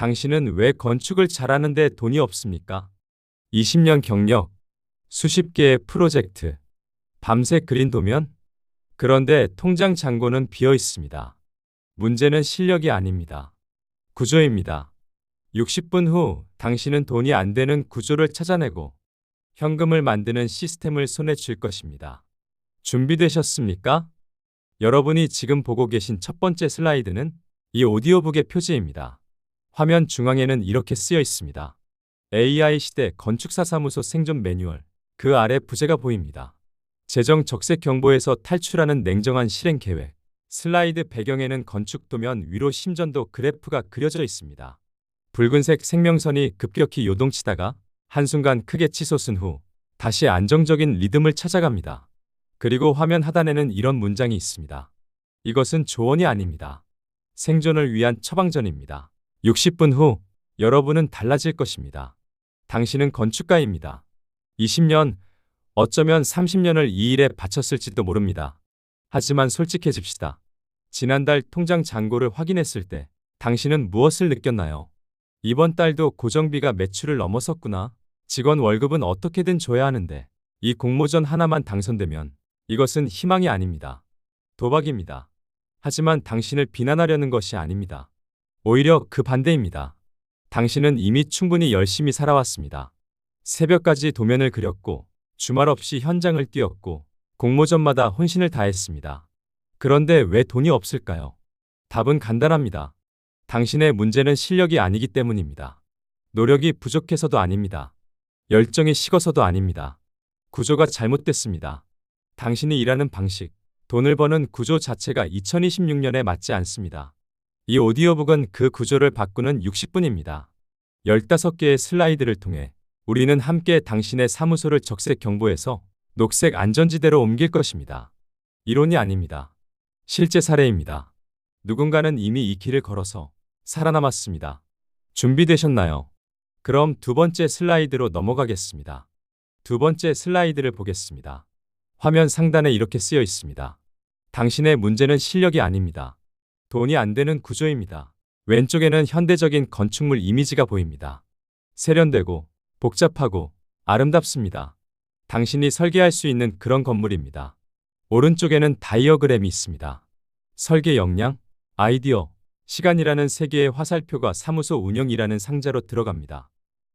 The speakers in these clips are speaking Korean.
당신은 왜 건축을 잘하는데 돈이 없습니까? 20년 경력, 수십 개의 프로젝트, 밤새 그린 도면? 그런데 통장 잔고는 비어 있습니다. 문제는 실력이 아닙니다. 구조입니다. 60분 후 당신은 돈이 안 되는 구조를 찾아내고 현금을 만드는 시스템을 손에 쥘 것입니다. 준비되셨습니까? 여러분이 지금 보고 계신 첫 번째 슬라이드는 이 오디오북의 표지입니다. 화면 중앙에는 이렇게 쓰여 있습니다. AI 시대 건축사 사무소 생존 매뉴얼. 그 아래 부제가 보입니다. 재정 적색 경보에서 탈출하는 냉정한 실행 계획. 슬라이드 배경에는 건축 도면 위로 심전도 그래프가 그려져 있습니다. 붉은색 생명선이 급격히 요동치다가 한순간 크게 치솟은 후 다시 안정적인 리듬을 찾아갑니다. 그리고 화면 하단에는 이런 문장이 있습니다. 이것은 조언이 아닙니다. 생존을 위한 처방전입니다. 60분 후 여러분은 달라질 것입니다. 당신은 건축가입니다. 20년, 어쩌면 30년을 이 일에 바쳤을지도 모릅니다. 하지만 솔직해집시다. 지난달 통장 잔고를 확인했을 때 당신은 무엇을 느꼈나요? 이번 달도 고정비가 매출을 넘어섰구나. 직원 월급은 어떻게든 줘야 하는데 이 공모전 하나만 당선되면 이것은 희망이 아닙니다. 도박입니다. 하지만 당신을 비난하려는 것이 아닙니다. 오히려 그 반대입니다. 당신은 이미 충분히 열심히 살아왔습니다. 새벽까지 도면을 그렸고 주말 없이 현장을 뛰었고 공모전마다 혼신을 다했습니다. 그런데 왜 돈이 없을까요? 답은 간단합니다. 당신의 문제는 실력이 아니기 때문입니다. 노력이 부족해서도 아닙니다. 열정이 식어서도 아닙니다. 구조가 잘못됐습니다. 당신이 일하는 방식, 돈을 버는 구조 자체가 2026년에 맞지 않습니다. 이 오디오북은 그 구조를 바꾸는 60분입니다. 15개의 슬라이드를 통해 우리는 함께 당신의 사무소를 적색 경보에서 녹색 안전지대로 옮길 것입니다. 이론이 아닙니다. 실제 사례입니다. 누군가는 이미 이 길을 걸어서 살아남았습니다. 준비되셨나요? 그럼 두 번째 슬라이드로 넘어가겠습니다. 두 번째 슬라이드를 보겠습니다. 화면 상단에 이렇게 쓰여 있습니다. 당신의 문제는 실력이 아닙니다. 돈이 안 되는 구조입니다. 왼쪽에는 현대적인 건축물 이미지가 보입니다. 세련되고 복잡하고 아름답습니다. 당신이 설계할 수 있는 그런 건물입니다. 오른쪽에는 다이어그램이 있습니다. 설계 역량, 아이디어, 시간이라는 세 개의 화살표가 사무소 운영이라는 상자로 들어갑니다.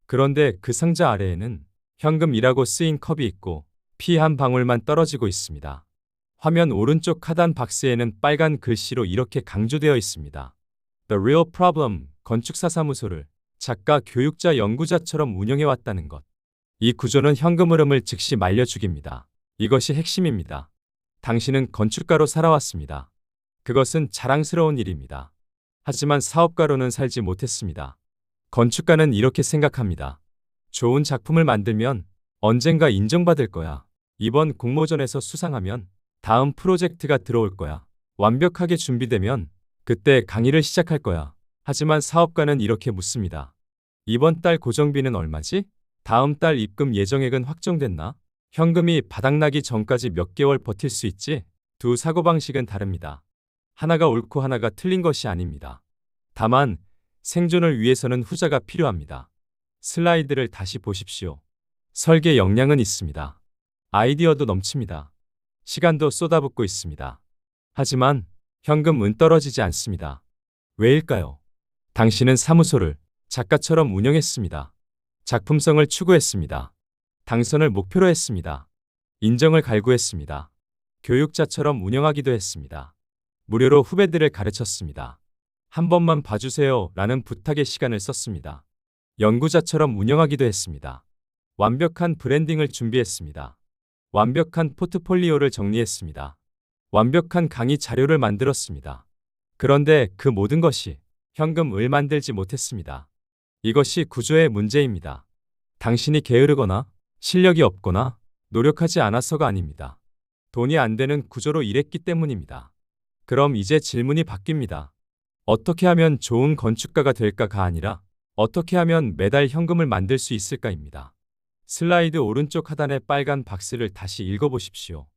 그런데 그 상자 아래에는 현금이라고 쓰인 컵이 있고 피 한 방울만 떨어지고 있습니다. 화면 오른쪽 하단 박스에는 빨간 글씨로 이렇게 강조되어 있습니다. The real problem, 건축사 사무소를 작가, 교육자, 연구자처럼 운영해왔다는 것. 이 구조는 현금 흐름을 즉시 말려 죽입니다. 이것이 핵심입니다. 당신은 건축가로 살아왔습니다. 그것은 자랑스러운 일입니다. 하지만 사업가로는 살지 못했습니다. 건축가는 이렇게 생각합니다. 좋은 작품을 만들면 언젠가 인정받을 거야. 이번 공모전에서 수상하면 다음 프로젝트가 들어올 거야. 완벽하게 준비되면 그때 강의를 시작할 거야. 하지만 사업가는 이렇게 묻습니다. 이번 달 고정비는 얼마지? 다음 달 입금 예정액은 확정됐나? 현금이 바닥나기 전까지 몇 개월 버틸 수 있지? 두 사고방식은 다릅니다. 하나가 옳고 하나가 틀린 것이 아닙니다. 다만 생존을 위해서는 후자가 필요합니다. 슬라이드를 다시 보십시오. 설계 역량은 있습니다. 아이디어도 넘칩니다. 시간도 쏟아붓고 있습니다. 하지만 현금은 떨어지지 않습니다. 왜일까요? 당신은 사무소를 작가처럼 운영했습니다. 작품성을 추구했습니다. 당선을 목표로 했습니다. 인정을 갈구했습니다. 교육자처럼 운영하기도 했습니다. 무료로 후배들을 가르쳤습니다. 한 번만 봐주세요 라는 부탁의 시간을 썼습니다. 연구자처럼 운영하기도 했습니다. 완벽한 브랜딩을 준비했습니다. 완벽한 포트폴리오를 정리했습니다. 완벽한 강의 자료를 만들었습니다. 그런데 그 모든 것이 현금을 만들지 못했습니다. 이것이 구조의 문제입니다. 당신이 게으르거나 실력이 없거나 노력하지 않아서가 아닙니다. 돈이 안 되는 구조로 일했기 때문입니다. 그럼 이제 질문이 바뀝니다. 어떻게 하면 좋은 건축가가 될까가 아니라 어떻게 하면 매달 현금을 만들 수 있을까입니다. 슬라이드 오른쪽 하단의 빨간 박스를 다시 읽어보십시오.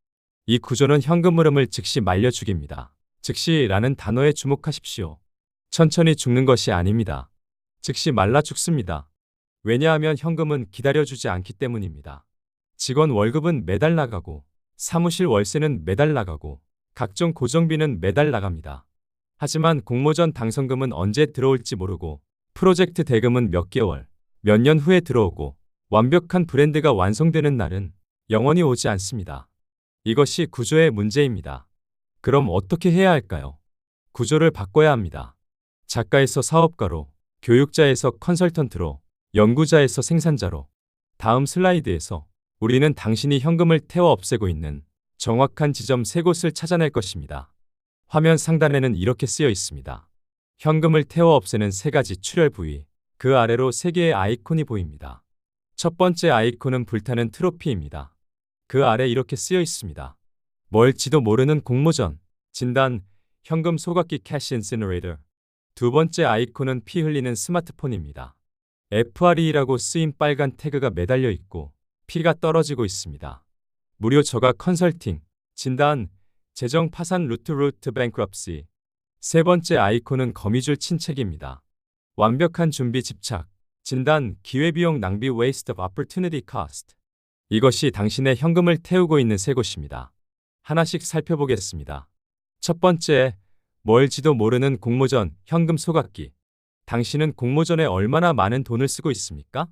이 구조는 현금 흐름을 즉시 말려 죽입니다. 즉시라는 단어에 주목하십시오. 천천히 죽는 것이 아닙니다. 즉시 말라 죽습니다. 왜냐하면 현금은 기다려주지 않기 때문입니다. 직원 월급은 매달 나가고 사무실 월세는 매달 나가고 각종 고정비는 매달 나갑니다. 하지만 공모전 당선금은 언제 들어올지 모르고 프로젝트 대금은 몇 개월, 몇 년 후에 들어오고 완벽한 브랜드가 완성되는 날은 영원히 오지 않습니다. 이것이 구조의 문제입니다. 그럼 어떻게 해야 할까요? 구조를 바꿔야 합니다. 작가에서 사업가로, 교육자에서 컨설턴트로, 연구자에서 생산자로. 다음 슬라이드에서 우리는 당신이 현금을 태워 없애고 있는 정확한 지점 3곳을 찾아낼 것입니다. 화면 상단에는 이렇게 쓰여 있습니다. 현금을 태워 없애는 3가지 출혈 부위. 그 아래로 3개의 아이콘이 보입니다. 첫 번째 아이콘은 불타는 트로피입니다. 그 아래 이렇게 쓰여 있습니다. 뭘지도 모르는 공모전, 진단, 현금 소각기 캐시 인시너레이터. 두 번째 아이콘은 피 흘리는 스마트폰입니다. FRE라고 쓰인 빨간 태그가 매달려 있고 피가 떨어지고 있습니다. 무료 저가 컨설팅, 진단, 재정 파산 루트 뱅크럽시. 세 번째 아이콘은 거미줄 친책입니다. 완벽한 준비 집착, 진단, 기회비용 낭비 waste of opportunity cost. 이것이 당신의 현금을 태우고 있는 3곳입니다. 하나씩 살펴보겠습니다. 첫 번째, 뭘지도 모르는 공모전, 현금 소각기. 당신은 공모전에 얼마나 많은 돈을 쓰고 있습니까?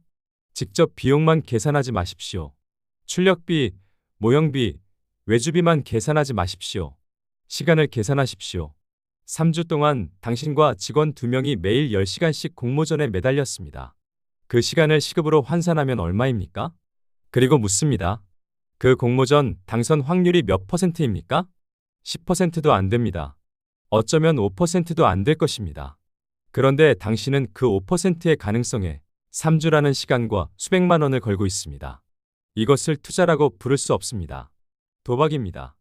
직접 비용만 계산하지 마십시오. 출력비, 모형비, 외주비만 계산하지 마십시오. 시간을 계산하십시오. 3주 동안 당신과 직원 2명이 매일 10시간씩 공모전에 매달렸습니다. 그 시간을 시급으로 환산하면 얼마입니까? 그리고 묻습니다. 그 공모전 당선 확률이 몇 %입니까? 10%도 안 됩니다. 어쩌면 5%도 안 될 것입니다. 그런데 당신은 그 5%의 가능성에 3주라는 시간과 수백만 원을 걸고 있습니다. 이것을 투자라고 부를 수 없습니다. 도박입니다.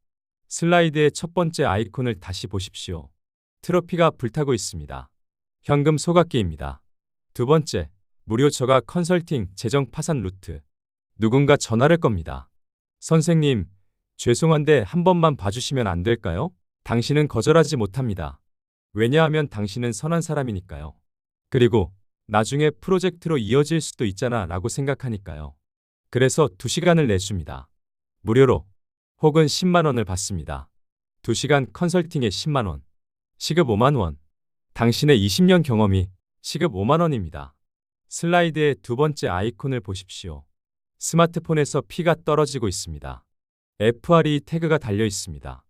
슬라이드의 첫 번째 아이콘을 다시 보십시오. 트로피가 불타고 있습니다. 현금 소각기입니다. 두 번째, 무료 저가 컨설팅 재정 파산 루트. 누군가 전화를 겁니다. 선생님, 죄송한데 한 번만 봐주시면 안 될까요? 당신은 거절하지 못합니다. 왜냐하면 당신은 선한 사람이니까요. 그리고 나중에 프로젝트로 이어질 수도 있잖아 라고 생각하니까요. 그래서 2시간을 내줍니다. 무료로. 혹은 10만 원을 받습니다. 2시간 컨설팅에 10만 원. 시급 5만 원. 당신의 20년 경험이 시급 5만 원입니다. 슬라이드의 두 번째 아이콘을 보십시오. 스마트폰에서 피가 떨어지고 있습니다. FRE 태그가 달려 있습니다.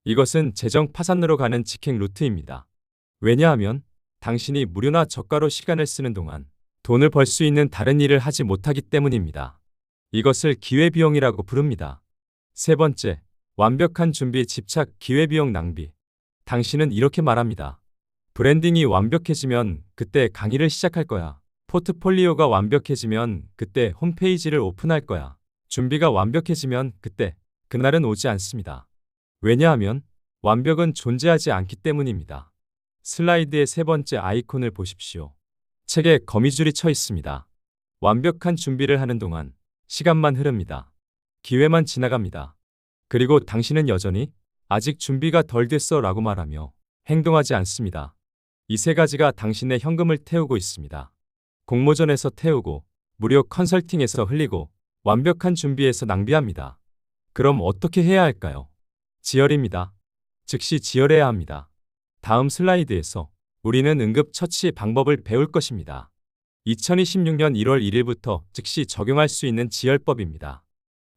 이것은 재정 파산으로 가는 직행 루트입니다. 왜냐하면 당신이 무료나 저가로 시간을 쓰는 동안 돈을 벌 수 있는 다른 일을 하지 못하기 때문입니다. 이것을 기회비용이라고 부릅니다. 세 번째, 완벽한 준비 집착 기회비용 낭비. 당신은 이렇게 말합니다. 브랜딩이 완벽해지면 그때 강의를 시작할 거야. 포트폴리오가 완벽해지면 그때 홈페이지를 오픈할 거야. 준비가 완벽해지면 그때, 그날은 오지 않습니다. 왜냐하면 완벽은 존재하지 않기 때문입니다. 슬라이드의 세 번째 아이콘을 보십시오. 책에 거미줄이 쳐 있습니다. 완벽한 준비를 하는 동안 시간만 흐릅니다. 기회만 지나갑니다. 그리고 당신은 여전히 아직 준비가 덜 됐어 라고 말하며 행동하지 않습니다. 이 3가지가 당신의 현금을 태우고 있습니다. 공모전에서 태우고, 무료 컨설팅에서 흘리고, 완벽한 준비에서 낭비합니다. 그럼 어떻게 해야 할까요? 지혈입니다. 즉시 지혈해야 합니다. 다음 슬라이드에서 우리는 응급처치 방법을 배울 것입니다. 2026년 1월 1일부터 즉시 적용할 수 있는 지혈법입니다.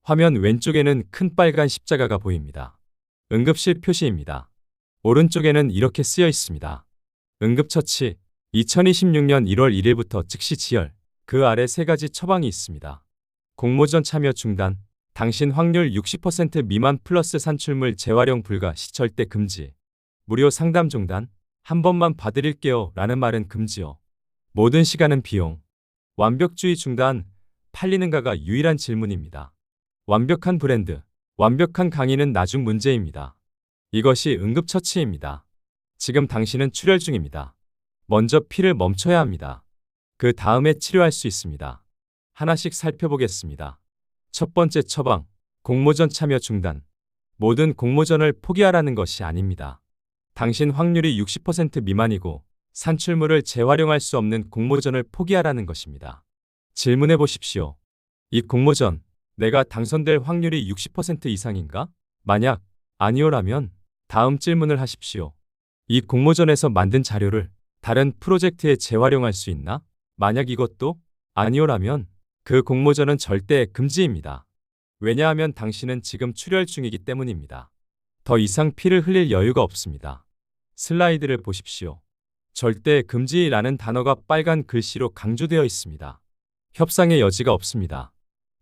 화면 왼쪽에는 큰 빨간 십자가가 보입니다. 응급실 표시입니다. 오른쪽에는 이렇게 쓰여 있습니다. 응급처치 2026년 1월 1일부터 즉시 지혈. 그 아래 3가지 처방이 있습니다. 공모전 참여 중단. 당신 확률 60% 미만 플러스 산출물 재활용 불가 시 절대 금지. 무료 상담 중단. 한 번만 봐드릴게요 라는 말은 금지요. 모든 시간은 비용. 완벽주의 중단. 팔리는가가 유일한 질문입니다. 완벽한 브랜드. 완벽한 강의는 나중 문제입니다. 이것이 응급처치입니다. 지금 당신은 출혈 중입니다. 먼저 피를 멈춰야 합니다. 그 다음에 치료할 수 있습니다. 하나씩 살펴보겠습니다. 첫 번째 처방, 공모전 참여 중단. 모든 공모전을 포기하라는 것이 아닙니다. 당신 확률이 60% 미만이고 산출물을 재활용할 수 없는 공모전을 포기하라는 것입니다. 질문해 보십시오. 이 공모전, 내가 당선될 확률이 60% 이상인가? 만약 아니오라면 다음 질문을 하십시오. 이 공모전에서 만든 자료를 다른 프로젝트에 재활용할 수 있나? 만약 이것도 아니오라면 그 공모전은 절대 금지입니다. 왜냐하면 당신은 지금 출혈 중이기 때문입니다. 더 이상 피를 흘릴 여유가 없습니다. 슬라이드를 보십시오. 절대 금지라는 단어가 빨간 글씨로 강조되어 있습니다. 협상의 여지가 없습니다.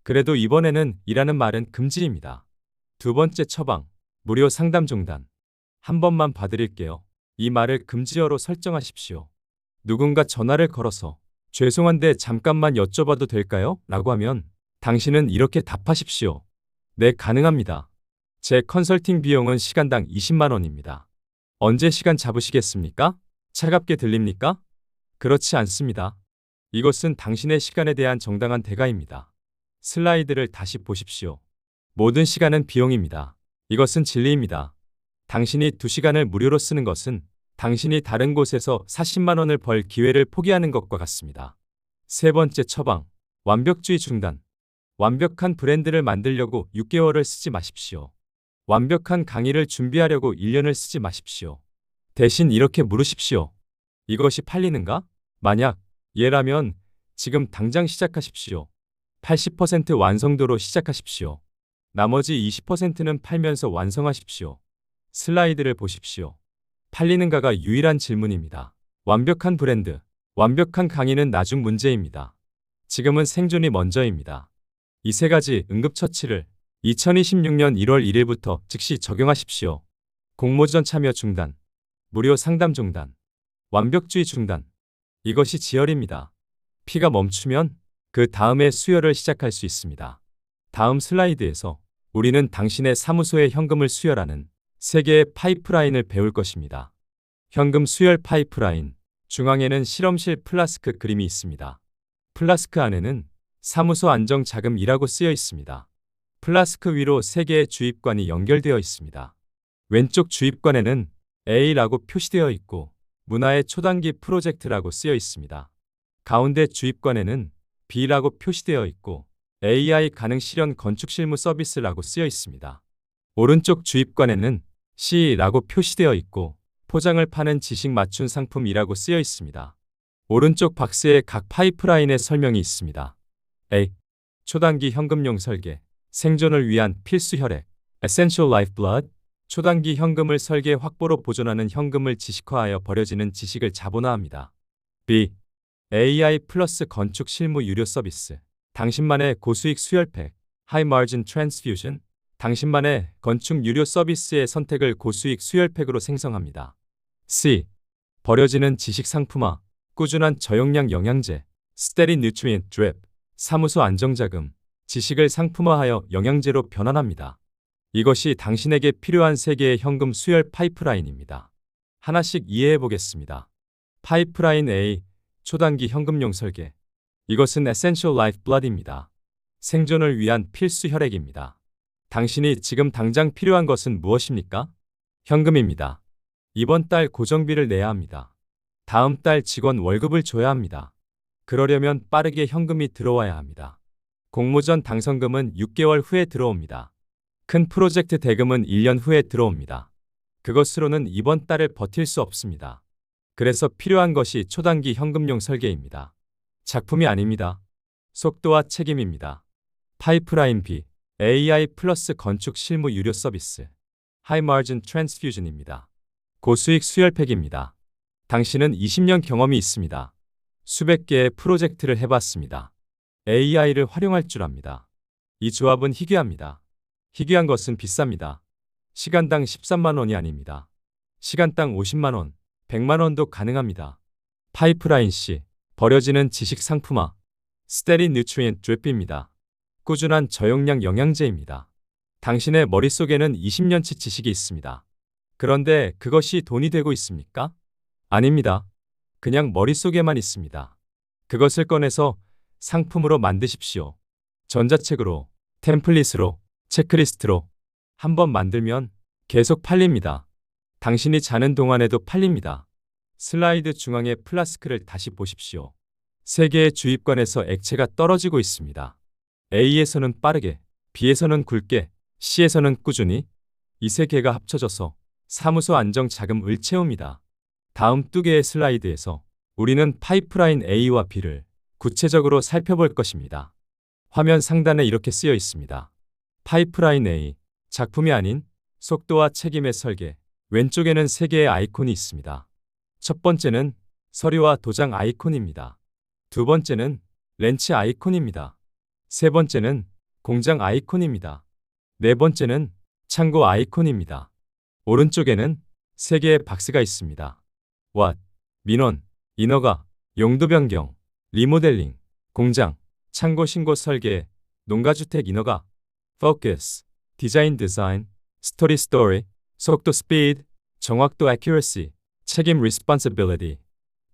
그래도 이번에는 이라는 말은 금지입니다. 두 번째 처방, 무료 상담 중단. 한 번만 봐드릴게요. 이 말을 금지어로 설정하십시오. 누군가 전화를 걸어서 죄송한데 잠깐만 여쭤봐도 될까요? 라고 하면 당신은 이렇게 답하십시오. 네, 가능합니다. 제 컨설팅 비용은 시간당 20만 원입니다. 언제 시간 잡으시겠습니까? 차갑게 들립니까? 그렇지 않습니다. 이것은 당신의 시간에 대한 정당한 대가입니다. 슬라이드를 다시 보십시오. 모든 시간은 비용입니다. 이것은 진리입니다. 당신이 2시간을 무료로 쓰는 것은 당신이 다른 곳에서 40만 원을 벌 기회를 포기하는 것과 같습니다. 세 번째 처방, 완벽주의 중단. 완벽한 브랜드를 만들려고 6개월을 쓰지 마십시오. 완벽한 강의를 준비하려고 1년을 쓰지 마십시오. 대신 이렇게 물으십시오. 이것이 팔리는가? 만약 예라면 지금 당장 시작하십시오. 80% 완성도로 시작하십시오. 나머지 20%는 팔면서 완성하십시오. 슬라이드를 보십시오. 팔리는가가 유일한 질문입니다. 완벽한 브랜드, 완벽한 강의는 나중 문제입니다. 지금은 생존이 먼저입니다. 이 세 가지 응급처치를 2026년 1월 1일부터 즉시 적용하십시오. 공모전 참여 중단, 무료 상담 중단, 완벽주의 중단. 이것이 지혈입니다. 피가 멈추면 그 다음에 수혈을 시작할 수 있습니다. 다음 슬라이드에서 우리는 당신의 사무소에 현금을 수혈하는 세 개의 파이프라인을 배울 것입니다. 현금 수혈 파이프라인. 중앙에는 실험실 플라스크 그림이 있습니다. 플라스크 안에는 사무소 안정 자금이라고 쓰여 있습니다. 플라스크 위로 세 개의 주입관이 연결되어 있습니다. 왼쪽 주입관에는 A라고 표시되어 있고 문화의 초단기 프로젝트라고 쓰여 있습니다. 가운데 주입관에는 B라고 표시되어 있고 AI 가능 실현 건축 실무 서비스라고 쓰여 있습니다. 오른쪽 주입관에는 C라고 표시되어 있고 포장을 파는 지식 맞춘 상품이라고 쓰여 있습니다. 오른쪽 박스에 각 파이프라인의 설명이 있습니다. A. 초단기 현금용 설계. 생존을 위한 필수 혈액. Essential Lifeblood. 초단기 현금을 설계 확보로 보존하는 현금을 지식화하여 버려지는 지식을 자본화합니다. B. AI 플러스 건축 실무 유료 서비스. 당신만의 고수익 수혈팩. High Margin Transfusion. 당신만의 건축 유료 서비스의 선택을 고수익 수혈팩으로 생성합니다. C. 버려지는 지식 상품화. 꾸준한 저용량 영양제. Steady Nutrient Drip. 사무소 안정자금. 지식을 상품화하여 영양제로 변환합니다. 이것이 당신에게 필요한 세 개의 현금 수혈 파이프라인입니다. 하나씩 이해해 보겠습니다. 파이프라인 A. 초단기 현금용 설계. 이것은 Essential Lifeblood입니다. 생존을 위한 필수 혈액입니다. 당신이 지금 당장 필요한 것은 무엇입니까? 현금입니다. 이번 달 고정비를 내야 합니다. 다음 달 직원 월급을 줘야 합니다. 그러려면 빠르게 현금이 들어와야 합니다. 공모전 당선금은 6개월 후에 들어옵니다. 큰 프로젝트 대금은 1년 후에 들어옵니다. 그것으로는 이번 달을 버틸 수 없습니다. 그래서 필요한 것이 초단기 현금용 설계입니다. 작품이 아닙니다. 속도와 책임입니다. 파이프라인 B. AI 플러스 건축 실무 유료 서비스. High Margin Transfusion입니다. 고수익 수혈팩입니다. 당신은 20년 경험이 있습니다. 수백 개의 프로젝트를 해봤습니다. AI를 활용할 줄 압니다. 이 조합은 희귀합니다. 희귀한 것은 비쌉니다. 시간당 13만 원이 아닙니다. 시간당 50만 원, 100만 원도 가능합니다. 파이프라인 C. 버려지는 지식 상품화. Steady Nutrient Drip입니다. 꾸준한 저용량 영양제입니다. 당신의 머릿속에는 20년치 지식이 있습니다. 그런데 그것이 돈이 되고 있습니까? 아닙니다. 그냥 머릿속에만 있습니다. 그것을 꺼내서 상품으로 만드십시오. 전자책으로, 템플릿으로, 체크리스트로. 한번 만들면 계속 팔립니다. 당신이 자는 동안에도 팔립니다. 슬라이드 중앙의 플라스크를 다시 보십시오. 세 개의 주입관에서 액체가 떨어지고 있습니다. A에서는 빠르게, B에서는 굵게, C에서는 꾸준히. 이 세 개가 합쳐져서 사무소 안정 자금을 채웁니다. 다음 두 개의 슬라이드에서 우리는 파이프라인 A와 B를 구체적으로 살펴볼 것입니다. 화면 상단에 이렇게 쓰여 있습니다. 파이프라인 A, 작품이 아닌 속도와 책임의 설계. 왼쪽에는 세 개의 아이콘이 있습니다. 첫 번째는 서류와 도장 아이콘입니다. 두 번째는 렌치 아이콘입니다. 세 번째는 공장 아이콘입니다. 네 번째는 창고 아이콘입니다. 오른쪽에는 세 개의 박스가 있습니다. What, 민원, 인허가, 용도 변경, 리모델링, 공장, 창고 신고 설계, 농가주택 인허가, Focus, 디자인 디자인, 스토리 스토리, 속도 스피드, 정확도 accuracy, 책임 responsibility,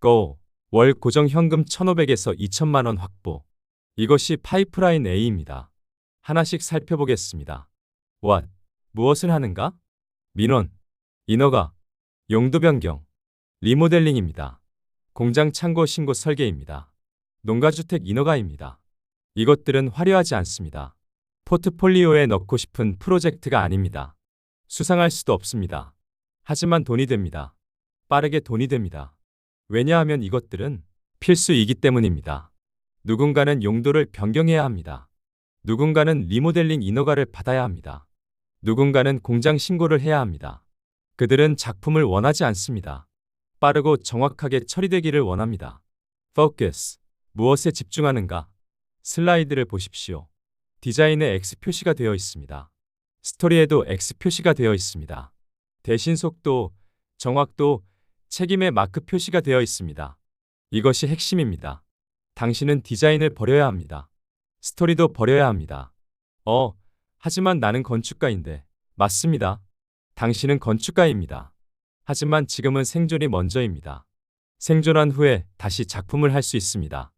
goal, 월 고정 현금 1,500에서 2,000만 원 확보. 이것이 파이프라인 A입니다. 하나씩 살펴보겠습니다. What, 무엇을 하는가? 민원, 인허가, 용도 변경, 리모델링입니다. 공장 창고 신고 설계입니다. 농가주택 인허가입니다. 이것들은 화려하지 않습니다. 포트폴리오에 넣고 싶은 프로젝트가 아닙니다. 수상할 수도 없습니다. 하지만 돈이 됩니다. 빠르게 돈이 됩니다. 왜냐하면 이것들은 필수이기 때문입니다. 누군가는 용도를 변경해야 합니다. 누군가는 리모델링 인허가를 받아야 합니다. 누군가는 공장 신고를 해야 합니다. 그들은 작품을 원하지 않습니다. 빠르고 정확하게 처리되기를 원합니다. Focus, 무엇에 집중하는가? 슬라이드를 보십시오. 디자인에 X 표시가 되어 있습니다. 스토리에도 X 표시가 되어 있습니다. 대신 속도, 정확도, 책임의 마크 표시가 되어 있습니다. 이것이 핵심입니다. 당신은 디자인을 버려야 합니다. 스토리도 버려야 합니다. 하지만 나는 건축가인데. 맞습니다. 당신은 건축가입니다. 하지만 지금은 생존이 먼저입니다. 생존한 후에 다시 작품을 할 수 있습니다.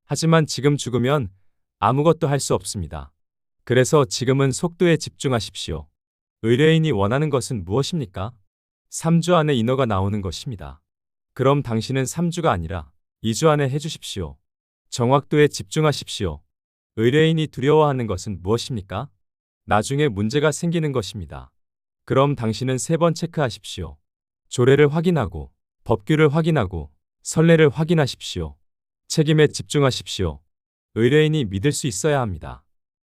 하지만 지금 죽으면 아무것도 할 수 없습니다. 그래서 지금은 속도에 집중하십시오. 의뢰인이 원하는 것은 무엇입니까? 3주 안에 인허가 나오는 것입니다. 그럼 당신은 3주가 아니라 2주 안에 해주십시오. 정확도에 집중하십시오. 의뢰인이 두려워하는 것은 무엇입니까? 나중에 문제가 생기는 것입니다. 그럼 당신은 3번 체크하십시오. 조례를 확인하고, 법규를 확인하고, 선례를 확인하십시오. 책임에 집중하십시오. 의뢰인이 믿을 수 있어야 합니다.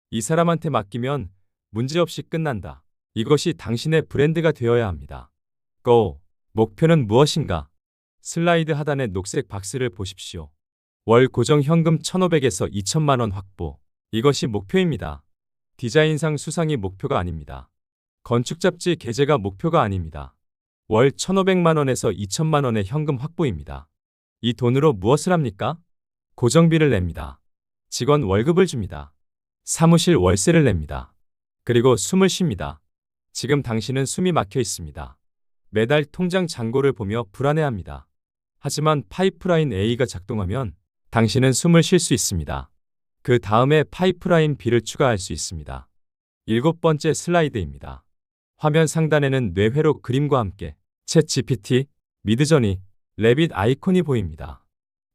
이 사람한테 맡기면 문제없이 끝난다. 이것이 당신의 브랜드가 되어야 합니다. Go! 목표는 무엇인가? 슬라이드 하단의 녹색 박스를 보십시오. 월 고정 현금 1,500에서 2,000만 원 확보. 이것이 목표입니다. 디자인상 수상이 목표가 아닙니다. 건축잡지 게재가 목표가 아닙니다. 월 1,500만 원에서 2,000만 원의 현금 확보입니다. 이 돈으로 무엇을 합니까? 고정비를 냅니다. 직원 월급을 줍니다. 사무실 월세를 냅니다. 그리고 숨을 쉽니다. 지금 당신은 숨이 막혀 있습니다. 매달 통장 잔고를 보며 불안해합니다. 하지만 파이프라인 A가 작동하면 당신은 숨을 쉴 수 있습니다. 그 다음에 파이프라인 B를 추가할 수 있습니다. 7번째 슬라이드입니다. 화면 상단에는 뇌회로 그림과 함께 챗 GPT, 미드저니, 래빗 아이콘이 보입니다.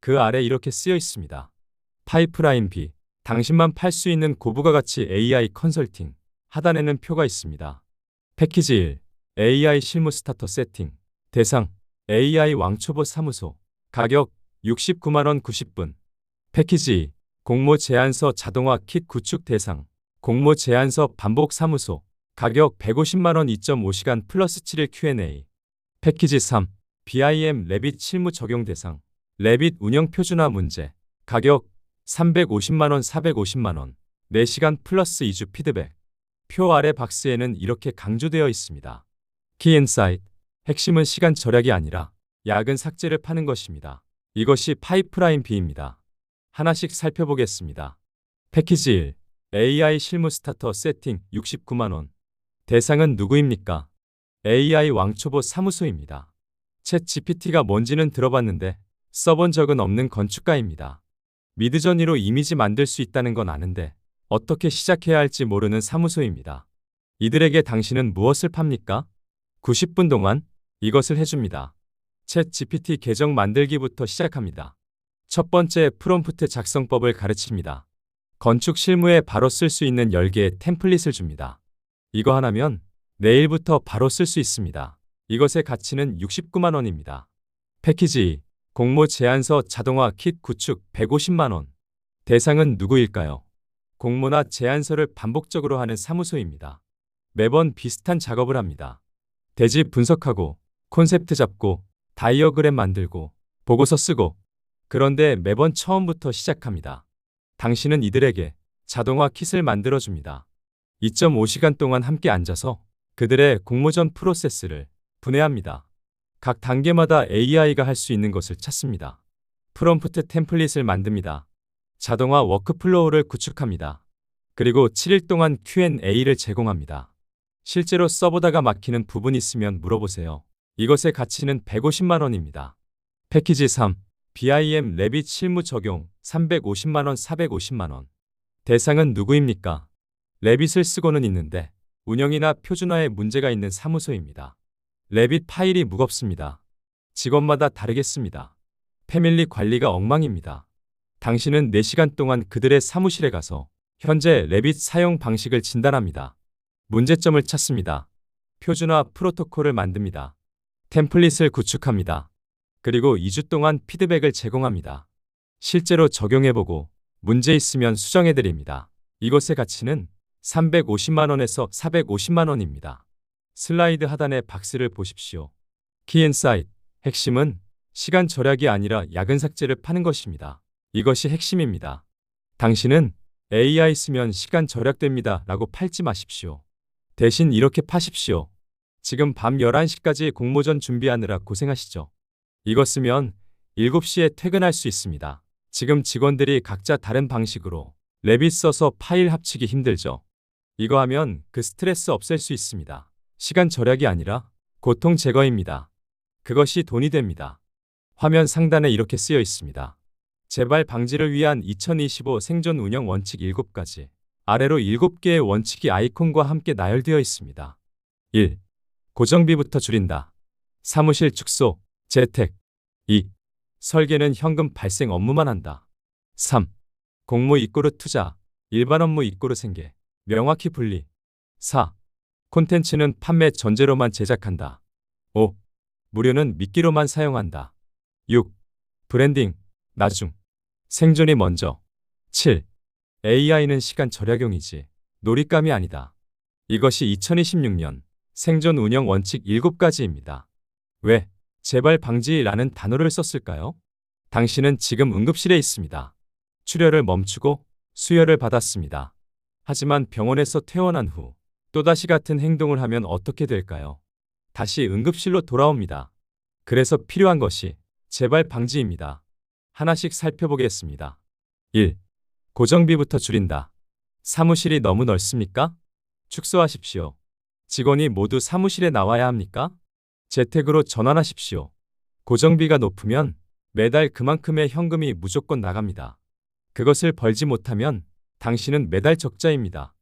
그 아래 이렇게 쓰여 있습니다. 파이프라인 B, 당신만 팔 수 있는 고부가 가치 AI 컨설팅. 하단에는 표가 있습니다. 패키지 1, AI 실무 스타터 세팅. 대상, AI 왕초보 사무소. 가격, 69만 원 90분. 패키지 2, 공모 제안서 자동화 킷 구축 대상. 공모 제안서 반복 사무소. 가격 150만 원 2.5시간 플러스 7일 Q&A. 패키지 3, BIM 래빗 실무 적용 대상. 래빗 운영 표준화 문제. 가격 350만 원 450만 원. 4시간 플러스 2주 피드백. 표 아래 박스에는 이렇게 강조되어 있습니다. 키 인사이트. 핵심은 시간 절약이 아니라 야근 삭제를 파는 것입니다. 이것이 파이프라인 B입니다. 하나씩 살펴보겠습니다. 패키지 1, AI 실무 스타터 세팅 69만 원. 대상은 누구입니까? AI 왕초보 사무소입니다. 챗 GPT가 뭔지는 들어봤는데 써본 적은 없는 건축가입니다. 미드저니로 이미지 만들 수 있다는 건 아는데 어떻게 시작해야 할지 모르는 사무소입니다. 이들에게 당신은 무엇을 팝니까? 90분 동안 이것을 해줍니다. 챗 GPT 계정 만들기부터 시작합니다. 첫 번째 프롬프트 작성법을 가르칩니다. 건축 실무에 바로 쓸 수 있는 10개의 템플릿을 줍니다. 이거 하나면 내일부터 바로 쓸 수 있습니다. 이것의 가치는 69만 원입니다. 패키지 2. 공모 제안서 자동화 킷 구축 150만 원. 대상은 누구일까요? 공모나 제안서를 반복적으로 하는 사무소입니다. 매번 비슷한 작업을 합니다. 대지 분석하고, 콘셉트 잡고, 다이어그램 만들고, 보고서 쓰고. 그런데 매번 처음부터 시작합니다. 당신은 이들에게 자동화 킷을 만들어줍니다. 2.5시간 동안 함께 앉아서 그들의 공모전 프로세스를 분해합니다. 각 단계마다 AI가 할 수 있는 것을 찾습니다. 프롬프트 템플릿을 만듭니다. 자동화 워크플로우를 구축합니다. 그리고 7일 동안 Q&A를 제공합니다. 실제로 써보다가 막히는 부분이 있으면 물어보세요. 이것의 가치는 150만 원입니다. 패키지 3. BIM 레빗 실무 적용 350만 원 450만 원. 대상은 누구입니까? 레빗을 쓰고는 있는데 운영이나 표준화에 문제가 있는 사무소입니다. 레빗 파일이 무겁습니다. 직원마다 다르겠습니다. 패밀리 관리가 엉망입니다. 당신은 4시간 동안 그들의 사무실에 가서 현재 레빗 사용 방식을 진단합니다. 문제점을 찾습니다. 표준화 프로토콜을 만듭니다. 템플릿을 구축합니다. 그리고 2주 동안 피드백을 제공합니다. 실제로 적용해보고 문제 있으면 수정해드립니다. 이것의 가치는 350만 원에서 450만 원입니다. 슬라이드 하단의 박스를 보십시오. 키인사이트. 핵심은 시간 절약이 아니라 야근 삭제를 파는 것입니다. 이것이 핵심입니다. 당신은 AI 쓰면 시간 절약됩니다 라고 팔지 마십시오. 대신 이렇게 파십시오. 지금 밤 11시까지 공모전 준비하느라 고생하시죠. 이거 쓰면 7시에 퇴근할 수 있습니다. 지금 직원들이 각자 다른 방식으로 레빗 써서 파일 합치기 힘들죠. 이거 하면 그 스트레스 없앨 수 있습니다. 시간 절약이 아니라 고통 제거입니다. 그것이 돈이 됩니다. 화면 상단에 이렇게 쓰여 있습니다. 재발 방지를 위한 2025 생존 운영 원칙 7가지. 아래로 7개의 원칙이 아이콘과 함께 나열되어 있습니다. 1. 고정비부터 줄인다. 사무실 축소, 재택. 2. 설계는 현금 발생 업무만 한다. 3. 공모 이꼬르 투자, 일반 업무 이꼬르 생계, 명확히 분리. 4. 콘텐츠는 판매 전제로만 제작한다. 5. 무료는 미끼로만 사용한다. 6. 브랜딩, 나중. 생존이 먼저. 7. AI는 시간 절약용이지 놀잇감이 아니다. 이것이 2026년 생존 운영 원칙 7가지입니다. 왜 재발 방지라는 단어를 썼을까요? 당신은 지금 응급실에 있습니다. 출혈을 멈추고 수혈을 받았습니다. 하지만 병원에서 퇴원한 후 또다시 같은 행동을 하면 어떻게 될까요? 다시 응급실로 돌아옵니다. 그래서 필요한 것이 재발 방지입니다. 하나씩 살펴보겠습니다. 1. 고정비부터 줄인다. 사무실이 너무 넓습니까? 축소하십시오. 직원이 모두 사무실에 나와야 합니까? 재택으로 전환하십시오. 고정비가 높으면 매달 그만큼의 현금이 무조건 나갑니다. 그것을 벌지 못하면 당신은 매달 적자입니다.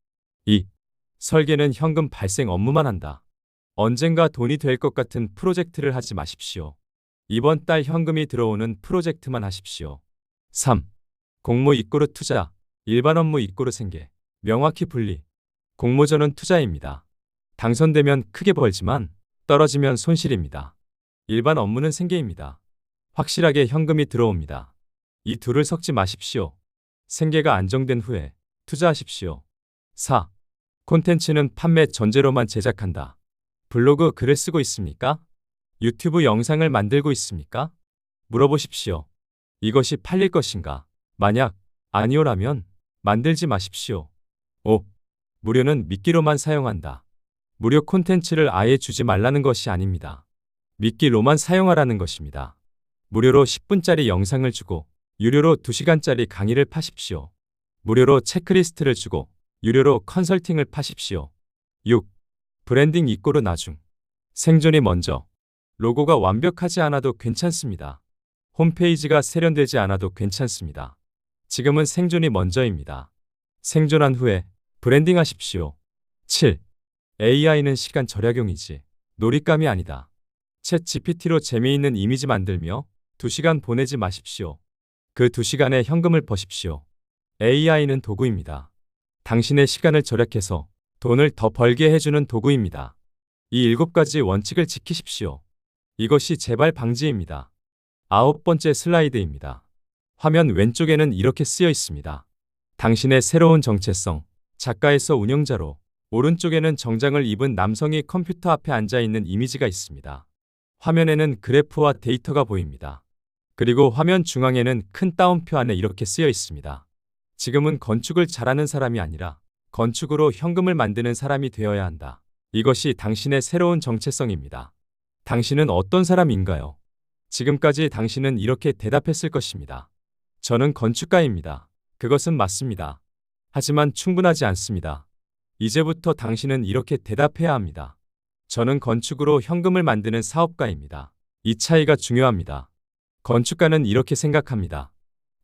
2. 설계는 현금 발생 업무만 한다. 언젠가 돈이 될 것 같은 프로젝트를 하지 마십시오. 이번 달 현금이 들어오는 프로젝트만 하십시오. 3. 공모 이꼬르 투자, 일반 업무 이꼬르 생계, 명확히 분리. 공모전은 투자입니다. 당선되면 크게 벌지만 떨어지면 손실입니다. 일반 업무는 생계입니다. 확실하게 현금이 들어옵니다. 이 둘을 섞지 마십시오. 생계가 안정된 후에 투자하십시오. 4. 콘텐츠는 판매 전제로만 제작한다. 블로그 글을 쓰고 있습니까? 유튜브 영상을 만들고 있습니까? 물어보십시오. 이것이 팔릴 것인가? 만약 아니오라면 만들지 마십시오. 5. 무료는 미끼로만 사용한다. 무료 콘텐츠를 아예 주지 말라는 것이 아닙니다. 미끼로만 사용하라는 것입니다. 무료로 10분짜리 영상을 주고 유료로 2시간짜리 강의를 파십시오. 무료로 체크리스트를 주고 유료로 컨설팅을 파십시오. 6. 브랜딩 이꼬르 나중. 생존이 먼저. 로고가 완벽하지 않아도 괜찮습니다. 홈페이지가 세련되지 않아도 괜찮습니다. 지금은 생존이 먼저입니다. 생존한 후에 브랜딩 하십시오. 7. AI는 시간 절약용이지 놀잇감이 아니다. 챗 GPT로 재미있는 이미지 만들며 2시간 보내지 마십시오. 그 2시간에 현금을 버십시오. AI는 도구입니다. 당신의 시간을 절약해서 돈을 더 벌게 해주는 도구입니다. 이 7가지 원칙을 지키십시오. 이것이 재발 방지입니다. 9번째 슬라이드입니다. 화면 왼쪽에는 이렇게 쓰여 있습니다. 당신의 새로운 정체성, 작가에서 운영자로. 오른쪽에는 정장을 입은 남성이 컴퓨터 앞에 앉아 있는 이미지가 있습니다. 화면에는 그래프와 데이터가 보입니다. 그리고 화면 중앙에는 큰 따옴표 안에 이렇게 쓰여 있습니다. 지금은 건축을 잘하는 사람이 아니라 건축으로 현금을 만드는 사람이 되어야 한다. 이것이 당신의 새로운 정체성입니다. 당신은 어떤 사람인가요? 지금까지 당신은 이렇게 대답했을 것입니다. 저는 건축가입니다. 그것은 맞습니다. 하지만 충분하지 않습니다. 이제부터 당신은 이렇게 대답해야 합니다. 저는 건축으로 현금을 만드는 사업가입니다. 이 차이가 중요합니다. 건축가는 이렇게 생각합니다.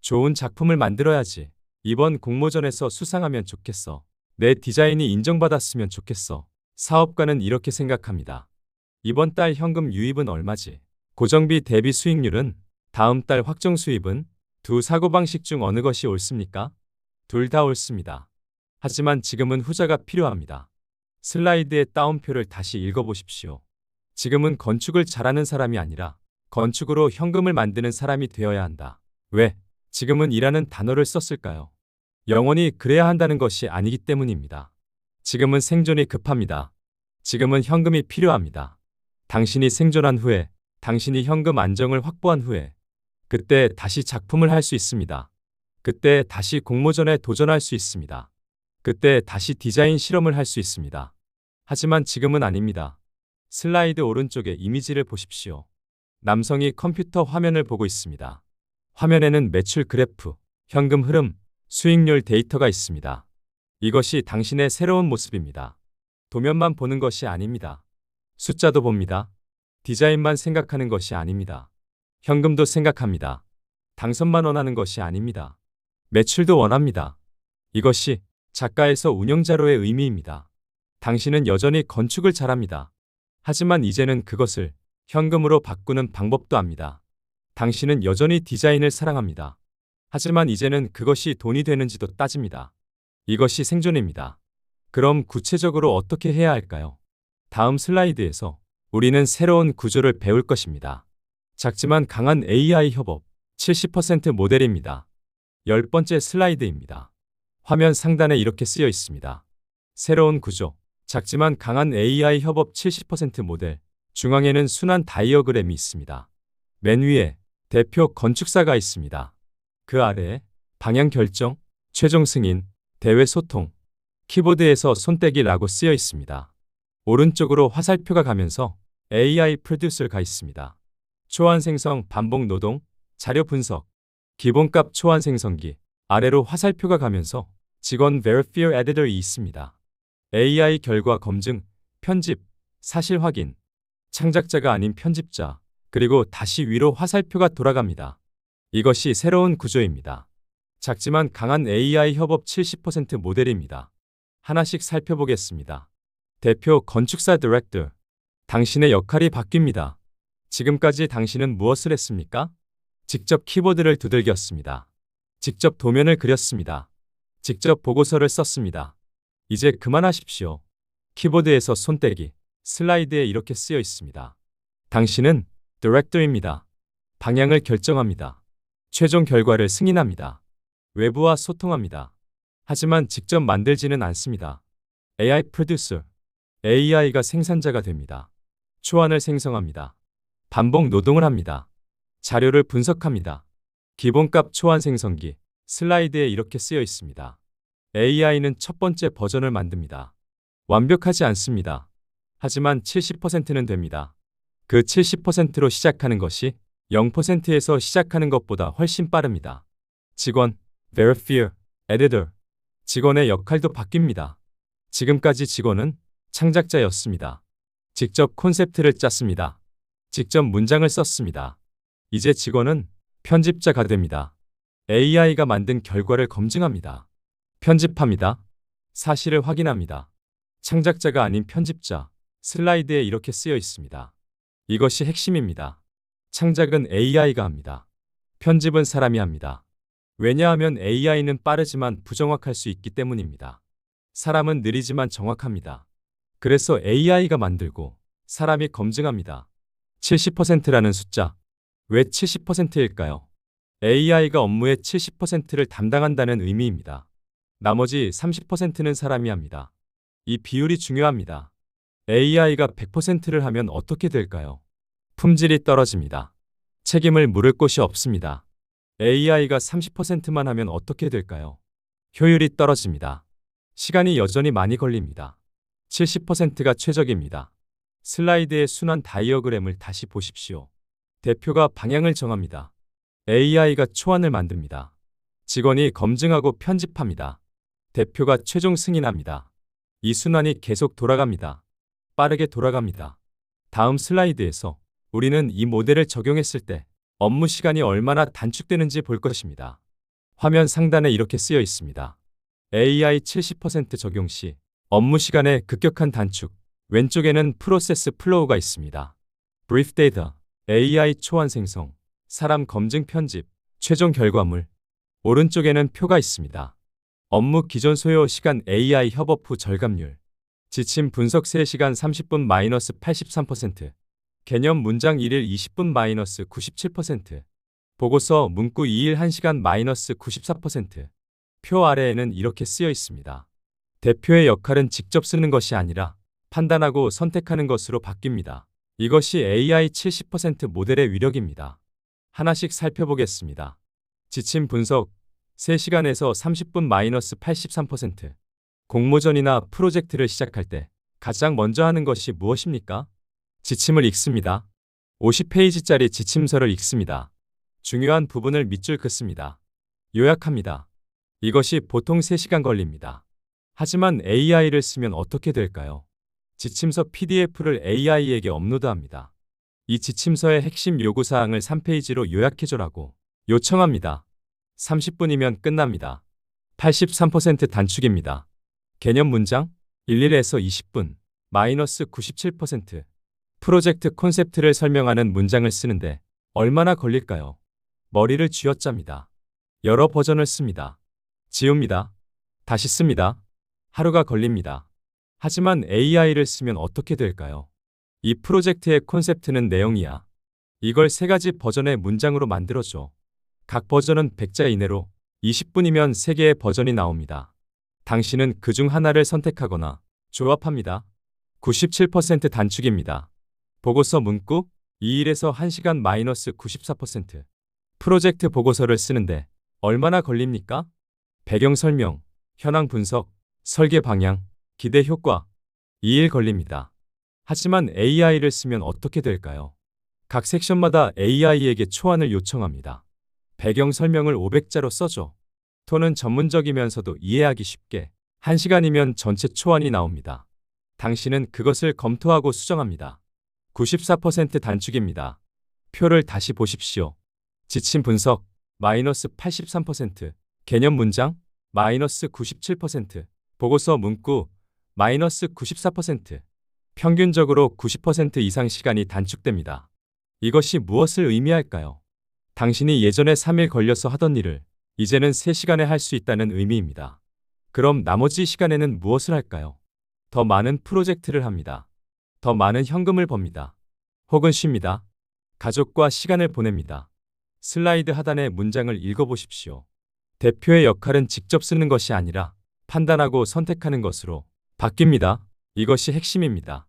좋은 작품을 만들어야지. 이번 공모전에서 수상하면 좋겠어. 내 디자인이 인정받았으면 좋겠어. 사업가는 이렇게 생각합니다. 이번 달 현금 유입은 얼마지? 고정비 대비 수익률은? 다음 달 확정 수입은? 두 사고방식 중 어느 것이 옳습니까? 둘 다 옳습니다. 하지만 지금은 후자가 필요합니다. 슬라이드의 따옴표를 다시 읽어보십시오. 지금은 건축을 잘하는 사람이 아니라 건축으로 현금을 만드는 사람이 되어야 한다. 왜? 지금은 이라는 단어를 썼을까요? 영원히 그래야 한다는 것이 아니기 때문입니다. 지금은 생존이 급합니다. 지금은 현금이 필요합니다. 당신이 생존한 후에, 당신이 현금 안정을 확보한 후에, 그때 다시 작품을 할 수 있습니다. 그때 다시 공모전에 도전할 수 있습니다. 그때 다시 디자인 실험을 할 수 있습니다. 하지만 지금은 아닙니다. 슬라이드 오른쪽의 이미지를 보십시오. 남성이 컴퓨터 화면을 보고 있습니다. 화면에는 매출 그래프, 현금 흐름, 수익률 데이터가 있습니다. 이것이 당신의 새로운 모습입니다. 도면만 보는 것이 아닙니다. 숫자도 봅니다. 디자인만 생각하는 것이 아닙니다. 현금도 생각합니다. 당선만 원하는 것이 아닙니다. 매출도 원합니다. 이것이 작가에서 운영자로의 의미입니다. 당신은 여전히 건축을 잘합니다. 하지만 이제는 그것을 현금으로 바꾸는 방법도 압니다. 당신은 여전히 디자인을 사랑합니다. 하지만 이제는 그것이 돈이 되는지도 따집니다. 이것이 생존입니다. 그럼 구체적으로 어떻게 해야 할까요? 다음 슬라이드에서 우리는 새로운 구조를 배울 것입니다. 작지만 강한 AI 협업 70% 모델입니다. 10번째 슬라이드입니다. 화면 상단에 이렇게 쓰여 있습니다. 새로운 구조, 작지만 강한 AI 협업 70% 모델, 중앙에는 순환 다이어그램이 있습니다. 맨 위에 대표 건축사가 있습니다. 그 아래에 방향 결정, 최종 승인, 대외 소통, 키보드에서 손떼기라고 쓰여 있습니다. 오른쪽으로 화살표가 가면서 AI 프로듀서가 있습니다. 초안 생성, 반복 노동, 자료 분석, 기본값 초안 생성기, 아래로 화살표가 가면서 직원 Verifier Editor이 있습니다. AI 결과 검증, 편집, 사실 확인, 창작자가 아닌 편집자, 그리고 다시 위로 화살표가 돌아갑니다. 이것이 새로운 구조입니다. 작지만 강한 AI 협업 70% 모델입니다. 하나씩 살펴보겠습니다. 대표 건축사 디렉터. 당신의 역할이 바뀝니다. 지금까지 당신은 무엇을 했습니까? 직접 키보드를 두들겼습니다. 직접 도면을 그렸습니다. 직접 보고서를 썼습니다. 이제 그만하십시오. 키보드에서 손떼기. 슬라이드에 이렇게 쓰여 있습니다. 당신은 디렉터입니다. 방향을 결정합니다. 최종 결과를 승인합니다. 외부와 소통합니다. 하지만 직접 만들지는 않습니다. AI 프로듀서. AI가 생산자가 됩니다. 초안을 생성합니다. 반복 노동을 합니다. 자료를 분석합니다. 기본값 초안 생성기. 슬라이드에 이렇게 쓰여 있습니다. AI는 첫 번째 버전을 만듭니다. 완벽하지 않습니다. 하지만 70%는 됩니다. 그 70%로 시작하는 것이 0%에서 시작하는 것보다 훨씬 빠릅니다. 직원, Verifier, Editor. 직원의 역할도 바뀝니다. 지금까지 직원은 창작자였습니다. 직접 콘셉트를 짰습니다. 직접 문장을 썼습니다. 이제 직원은 편집자가 됩니다. AI가 만든 결과를 검증합니다. 편집합니다. 사실을 확인합니다. 창작자가 아닌 편집자. 슬라이드에 이렇게 쓰여 있습니다. 이것이 핵심입니다. 창작은 AI가 합니다. 편집은 사람이 합니다. 왜냐하면 AI는 빠르지만 부정확할 수 있기 때문입니다. 사람은 느리지만 정확합니다. 그래서 AI가 만들고 사람이 검증합니다. 70%라는 숫자. 왜 70%일까요? AI가 업무의 70%를 담당한다는 의미입니다. 나머지 30%는 사람이 합니다. 이 비율이 중요합니다. AI가 100%를 하면 어떻게 될까요? 품질이 떨어집니다. 책임을 물을 곳이 없습니다. AI가 30%만 하면 어떻게 될까요? 효율이 떨어집니다. 시간이 여전히 많이 걸립니다. 70%가 최적입니다. 슬라이드의 순환 다이어그램을 다시 보십시오. 대표가 방향을 정합니다. AI가 초안을 만듭니다. 직원이 검증하고 편집합니다. 대표가 최종 승인합니다. 이 순환이 계속 돌아갑니다. 빠르게 돌아갑니다. 다음 슬라이드에서 우리는 이 모델을 적용했을 때 업무 시간이 얼마나 단축되는지 볼 것입니다. 화면 상단에 이렇게 쓰여 있습니다. AI 70% 적용 시 업무 시간의 급격한 단축. 왼쪽에는 프로세스 플로우가 있습니다. Brief Data, AI 초안 생성, 사람 검증 편집, 최종 결과물. 오른쪽에는 표가 있습니다. 업무 기존 소요 시간 AI 협업 후 절감률. 지침 분석 3시간 30분 -83%. 개념 문장 1일 20분 -97%. 보고서 문구 2일 1시간 -94%. 표 아래에는 이렇게 쓰여 있습니다. 대표의 역할은 직접 쓰는 것이 아니라 판단하고 선택하는 것으로 바뀝니다. 이것이 AI 70% 모델의 위력입니다. 하나씩 살펴보겠습니다. 지침 분석 3시간에서 30분 -83%. 공모전이나 프로젝트를 시작할 때 가장 먼저 하는 것이 무엇입니까? 지침을 읽습니다. 50페이지짜리 지침서를 읽습니다. 중요한 부분을 밑줄 긋습니다. 요약합니다. 이것이 보통 3시간 걸립니다. 하지만 AI를 쓰면 어떻게 될까요? 지침서 PDF를 AI에게 업로드합니다. 이 지침서의 핵심 요구사항을 3페이지로 요약해줘라고 요청합니다. 30분이면 끝납니다. 83% 단축입니다. 개념 문장 11에서 20분 -97%. 프로젝트 콘셉트를 설명하는 문장을 쓰는데 얼마나 걸릴까요? 머리를 쥐어짭니다. 여러 버전을 씁니다. 지웁니다. 다시 씁니다. 하루가 걸립니다. 하지만 AI를 쓰면 어떻게 될까요? 이 프로젝트의 콘셉트는 내용이야. 이걸 3가지 버전의 문장으로 만들어줘. 각 버전은 100자 이내로 20분이면 3개의 버전이 나옵니다. 당신은 그 중 하나를 선택하거나 조합합니다. 97% 단축입니다. 보고서 문구 2일에서 1시간 -94%. 프로젝트 보고서를 쓰는데 얼마나 걸립니까? 배경 설명, 현황 분석, 설계 방향, 기대 효과 2일 걸립니다. 하지만 AI를 쓰면 어떻게 될까요? 각 섹션마다 AI에게 초안을 요청합니다. 배경 설명을 500자로 써줘. 톤은 전문적이면서도 이해하기 쉽게 1시간이면 전체 초안이 나옵니다. 당신은 그것을 검토하고 수정합니다. 94% 단축입니다. 표를 다시 보십시오. 지침 분석 -83%, 개념 문장 -97%, 보고서 문구 -94%. 평균적으로 90% 이상 시간이 단축됩니다. 이것이 무엇을 의미할까요? 당신이 예전에 3일 걸려서 하던 일을 이제는 3시간에 할 수 있다는 의미입니다. 그럼 나머지 시간에는 무엇을 할까요? 더 많은 프로젝트를 합니다. 더 많은 현금을 법니다. 혹은 쉽니다. 가족과 시간을 보냅니다. 슬라이드 하단의 문장을 읽어보십시오. 대표의 역할은 직접 쓰는 것이 아니라 판단하고 선택하는 것으로 바뀝니다. 이것이 핵심입니다.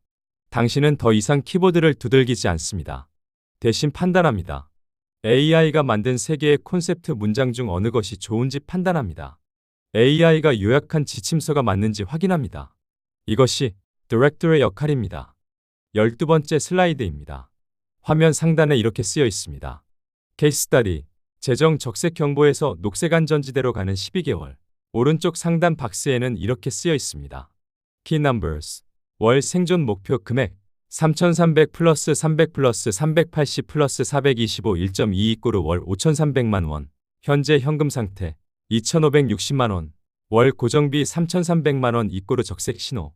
당신은 더 이상 키보드를 두들기지 않습니다. 대신 판단합니다. AI가 만든 3개의 콘셉트 문장 중 어느 것이 좋은지 판단합니다. AI가 요약한 지침서가 맞는지 확인합니다. 이것이 디렉터의 역할입니다. 12번째 슬라이드입니다. 화면 상단에 이렇게 쓰여 있습니다. 케이스 스터디, 재정 적색 경보에서 녹색 안전지대로 가는 12개월. 오른쪽 상단 박스에는 이렇게 쓰여 있습니다. Key Numbers, 월 생존 목표 금액 3,300 플러스 300 플러스 380 플러스 425 1.2 이꼬르 월 5,300만 원. 현재 현금 상태 2,560만 원. 월 고정비 3,300만 원 이꼬르 적색 신호.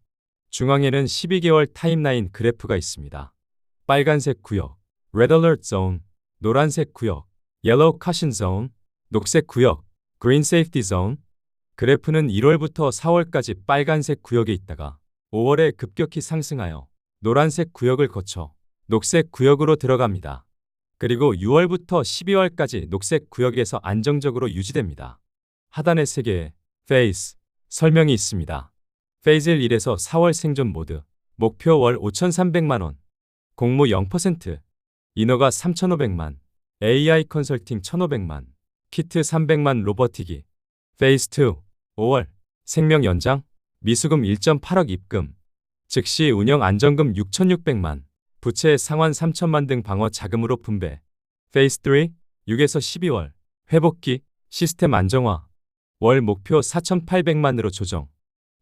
중앙에는 12개월 타임라인 그래프가 있습니다. 빨간색 구역, Red Alert Zone, 노란색 구역, Yellow Caution Zone, 녹색 구역, Green Safety Zone. 그래프는 1월부터 4월까지 빨간색 구역에 있다가 5월에 급격히 상승하여 노란색 구역을 거쳐 녹색 구역으로 들어갑니다. 그리고 6월부터 12월까지 녹색 구역에서 안정적으로 유지됩니다. 하단에 3개의 페이스 설명이 있습니다. 페이즈 1에서 4월 생존 모드, 목표 월 5,300만 원, 공모 0%, 인허가 3,500만, AI 컨설팅 1,500만, 키트 300만 로버티기. 페이즈 2, 5월, 생명 연장, 미수금 1.8억 입금, 즉시 운영 안정금 6,600만, 부채 상환 3천만 등 방어 자금으로 분배. 페이즈 3, 6에서 12월, 회복기, 시스템 안정화, 월 목표 4,800만으로 조정.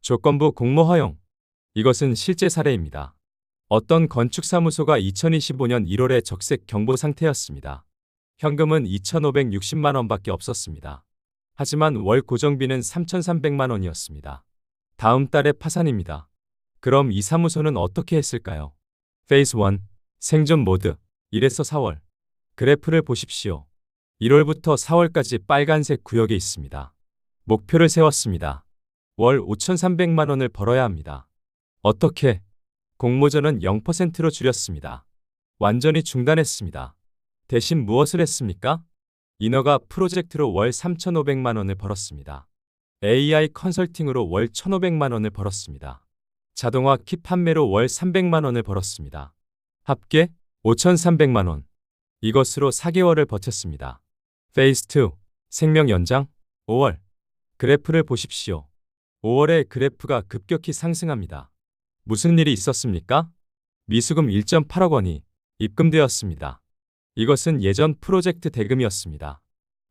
조건부 공모 허용. 이것은 실제 사례입니다. 어떤 건축사무소가 2025년 1월에 적색 경보 상태였습니다. 현금은 2,560만 원밖에 없었습니다. 하지만 월 고정비는 3,300만 원이었습니다. 다음 달에 파산입니다. 그럼 이 사무소는 어떻게 했을까요? 페이즈 1, 생존 모드, 1에서 4월. 그래프를 보십시오. 1월부터 4월까지 빨간색 구역에 있습니다. 목표를 세웠습니다. 월 5,300만 원을 벌어야 합니다. 어떻게? 공모전은 0%로 줄였습니다. 완전히 중단했습니다. 대신 무엇을 했습니까? 인허가 프로젝트로 월 3,500만 원을 벌었습니다. AI 컨설팅으로 월 1,500만 원을 벌었습니다. 자동화 키 판매로 월 300만 원을 벌었습니다. 합계 5,300만 원. 이것으로 4개월을 버텼습니다. 페이즈 2, 생명 연장, 5월. 그래프를 보십시오. 5월에 그래프가 급격히 상승합니다. 무슨 일이 있었습니까? 미수금 1.8억 원이 입금되었습니다. 이것은 예전 프로젝트 대금이었습니다.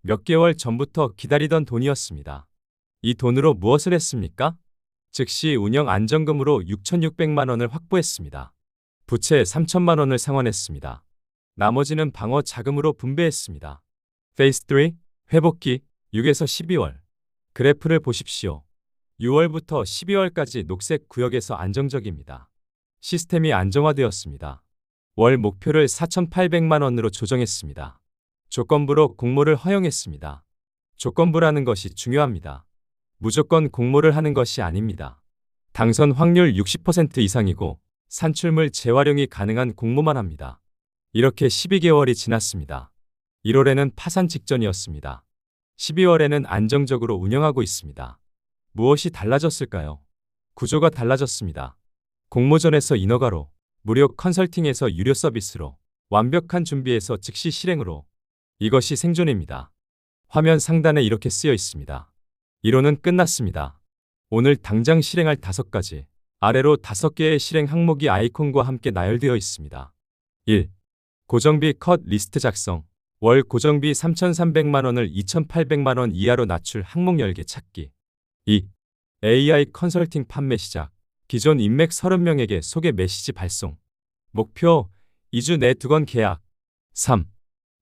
몇 개월 전부터 기다리던 돈이었습니다. 이 돈으로 무엇을 했습니까? 즉시 운영 안정금으로 6,600만 원을 확보했습니다. 부채 3천만 원을 상환했습니다. 나머지는 방어 자금으로 분배했습니다. 페이즈 3, 회복기, 6에서 12월. 그래프를 보십시오. 6월부터 12월까지 녹색 구역에서 안정적입니다. 시스템이 안정화되었습니다. 월 목표를 4,800만 원으로 조정했습니다. 조건부로 공모를 허용했습니다. 조건부라는 것이 중요합니다. 무조건 공모를 하는 것이 아닙니다. 당선 확률 60% 이상이고 산출물 재활용이 가능한 공모만 합니다. 이렇게 12개월이 지났습니다. 1월에는 파산 직전이었습니다. 12월에는 안정적으로 운영하고 있습니다. 무엇이 달라졌을까요? 구조가 달라졌습니다. 공모전에서 인허가로, 무료 컨설팅에서 유료 서비스로, 완벽한 준비에서 즉시 실행으로. 이것이 생존입니다. 화면 상단에 이렇게 쓰여 있습니다. 1호는 끝났습니다. 오늘 당장 실행할 5가지, 아래로 5개의 실행 항목이 아이콘과 함께 나열되어 있습니다. 1. 고정비 컷 리스트 작성. 월 고정비 3,300만 원을 2,800만 원 이하로 낮출 항목 10개 찾기. 2. AI 컨설팅 판매 시작. 기존 인맥 30명에게 소개 메시지 발송. 목표 2주 내 2건 계약. 3.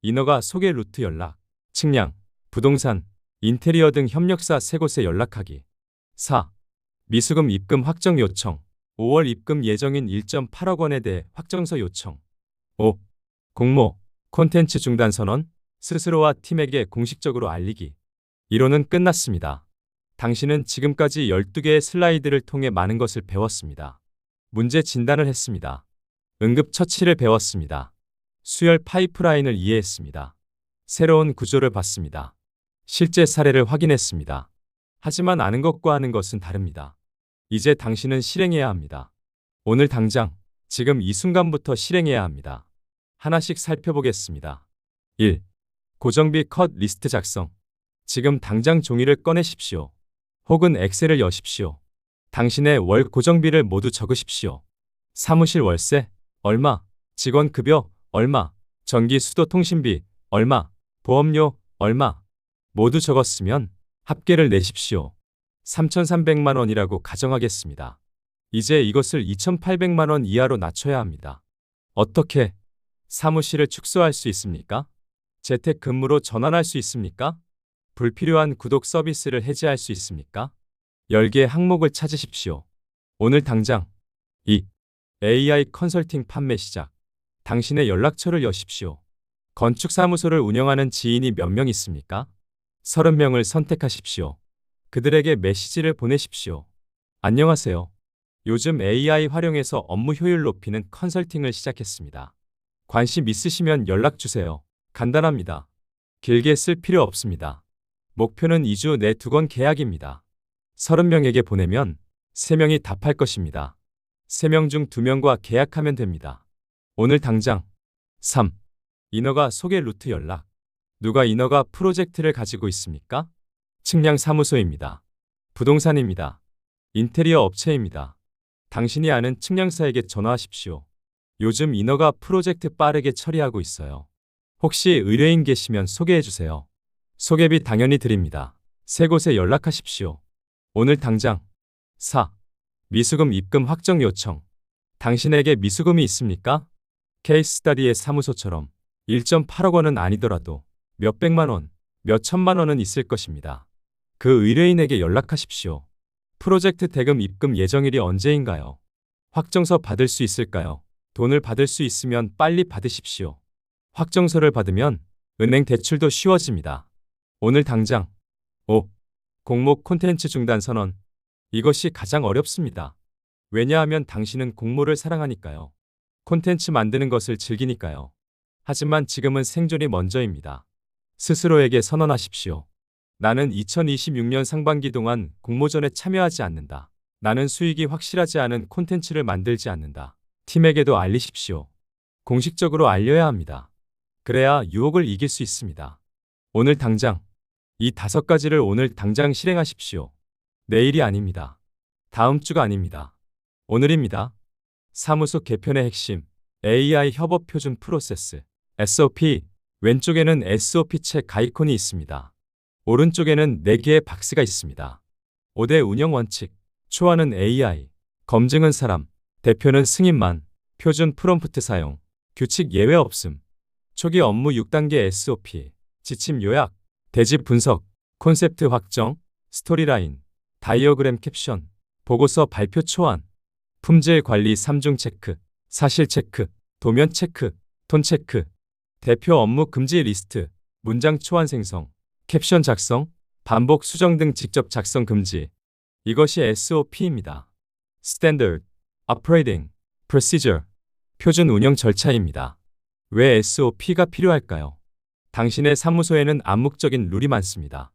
인허가 소개 루트 연락. 측량, 부동산, 인테리어 등 협력사 3곳에 연락하기. 4. 미수금 입금 확정 요청. 5월 입금 예정인 1.8억 원에 대해 확정서 요청. 5. 공모, 콘텐츠 중단 선언, 스스로와 팀에게 공식적으로 알리기. 1호는 끝났습니다. 당신은 지금까지 12개의 슬라이드를 통해 많은 것을 배웠습니다. 문제 진단을 했습니다. 응급 처치를 배웠습니다. 수열 파이프라인을 이해했습니다. 새로운 구조를 봤습니다. 실제 사례를 확인했습니다. 하지만 아는 것과 하는 것은 다릅니다. 이제 당신은 실행해야 합니다. 오늘 당장, 지금 이 순간부터 실행해야 합니다. 하나씩 살펴보겠습니다. 1. 고정비 컷 리스트 작성. 지금 당장 종이를 꺼내십시오. 혹은 엑셀을 여십시오. 당신의 월 고정비를 모두 적으십시오. 사무실 월세, 얼마, 직원 급여, 얼마, 전기 수도 통신비, 얼마, 보험료, 얼마. 모두 적었으면 합계를 내십시오. 3,300만 원이라고 가정하겠습니다. 이제 이것을 2,800만 원 이하로 낮춰야 합니다. 어떻게? 사무실을 축소할 수 있습니까? 재택근무로 전환할 수 있습니까? 불필요한 구독 서비스를 해지할 수 있습니까? 10개의 항목을 찾으십시오. 오늘 당장. 2. AI 컨설팅 판매 시작. 당신의 연락처를 여십시오. 건축사무소를 운영하는 지인이 몇 명 있습니까? 30명을 선택하십시오. 그들에게 메시지를 보내십시오. 안녕하세요. 요즘 AI 활용해서 업무 효율 높이는 컨설팅을 시작했습니다. 관심 있으시면 연락 주세요. 간단합니다. 길게 쓸 필요 없습니다. 목표는 2주 내 2건 계약입니다. 30명에게 보내면 3명이 답할 것입니다. 3명 중 2명과 계약하면 됩니다. 오늘 당장. 3. 인허가 소개 루트 연락. 누가 인허가 프로젝트를 가지고 있습니까? 측량 사무소입니다. 부동산입니다. 인테리어 업체입니다. 당신이 아는 측량사에게 전화하십시오. 요즘 인허가 프로젝트 빠르게 처리하고 있어요. 혹시 의뢰인 계시면 소개해 주세요. 소개비 당연히 드립니다. 3곳에 연락하십시오. 오늘 당장. 4. 미수금 입금 확정 요청. 당신에게 미수금이 있습니까? 케이스 스터디의 사무소처럼 1.8억 원은 아니더라도 몇백만 원, 몇천만 원은 있을 것입니다. 그 의뢰인에게 연락하십시오. 프로젝트 대금 입금 예정일이 언제인가요? 확정서 받을 수 있을까요? 돈을 받을 수 있으면 빨리 받으십시오. 확정서를 받으면 은행 대출도 쉬워집니다. 오늘 당장. 5. 공모 콘텐츠 중단 선언. 이것이 가장 어렵습니다. 왜냐하면 당신은 공모를 사랑하니까요. 콘텐츠 만드는 것을 즐기니까요. 하지만 지금은 생존이 먼저입니다. 스스로에게 선언하십시오. 나는 2026년 상반기 동안 공모전에 참여하지 않는다. 나는 수익이 확실하지 않은 콘텐츠를 만들지 않는다. 팀에게도 알리십시오. 공식적으로 알려야 합니다. 그래야 유혹을 이길 수 있습니다. 오늘 당장. 이 5가지를 오늘 당장 실행하십시오. 내일이 아닙니다. 다음 주가 아닙니다. 오늘입니다. 사무소 개편의 핵심. AI 협업 표준 프로세스. SOP. 왼쪽에는 SOP 책 아이콘이 있습니다. 오른쪽에는 4개의 박스가 있습니다. 5대 운영 원칙. 초안은 AI. 검증은 사람. 대표는 승인만. 표준 프롬프트 사용. 규칙 예외 없음. 초기 업무 6단계 SOP. 지침 요약. 대지 분석. 콘셉트 확정. 스토리라인. 다이어그램 캡션. 보고서 발표 초안. 품질 관리 3중 체크. 사실 체크. 도면 체크. 톤 체크. 대표 업무 금지 리스트. 문장 초안 생성. 캡션 작성. 반복 수정 등 직접 작성 금지. 이것이 SOP입니다. Standard Operating Procedure. 표준 운영 절차입니다. 왜 SOP가 필요할까요? 당신의 사무소에는 암묵적인 룰이 많습니다.